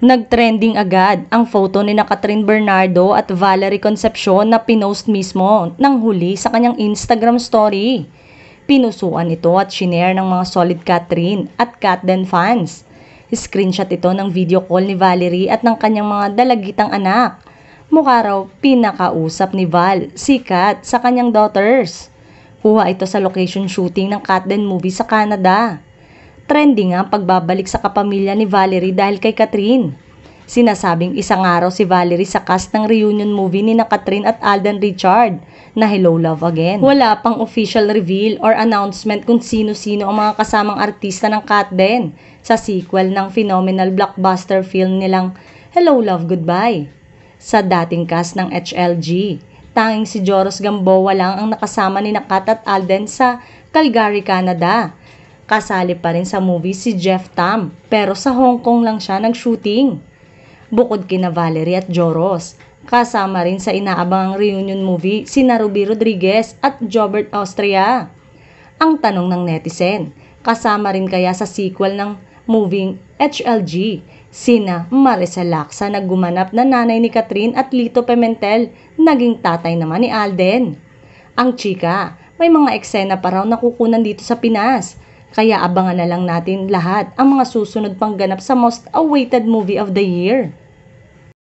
Nagtrending agad ang photo ni Catherine Bernardo at Valerie Concepcion na pinost mismo ng huli sa kanyang Instagram story. Pinusuan ito at shinare ng mga solid Catherine at Katden fans. Screenshot ito ng video call ni Valerie at ng kanyang mga dalagitang anak. Mukha raw pinakausap ni Val, si Kat, sa kanyang daughters. Kuha ito sa location shooting ng Katden movie sa Canada. Trending ang pagbabalik sa kapamilya ni Valerie dahil kay Catherine. Sinasabing isang araw si Valerie sa cast ng reunion movie ni Catherine at Alden Richard na Hello Love Again. Wala pang official reveal or announcement kung sino-sino ang mga kasamang artista ng Katden sa sequel ng phenomenal blockbuster film nilang Hello Love Goodbye. Sa dating cast ng HLG, tanging si Joros Gamboa lang ang nakasama ni Kat at Alden sa Calgary, Canada. Kasali pa rin sa movie si Jeff Tam, pero sa Hong Kong lang siya nag-shooting. Bukod kina Valerie at Joros, kasama rin sa inaabangang reunion movie sina Ruby Rodriguez at Jobert Austria. Ang tanong ng netizen, kasama rin kaya sa sequel ng movie HLG, sina Maricel Laksa na gumanap na nanay ni Catherine at Lito Pimentel, naging tatay naman ni Alden. Ang chika, may mga eksena pa raw na kukunan dito sa Pinas. Kaya abangan na lang natin lahat ang mga susunod pang ganap sa most awaited movie of the year.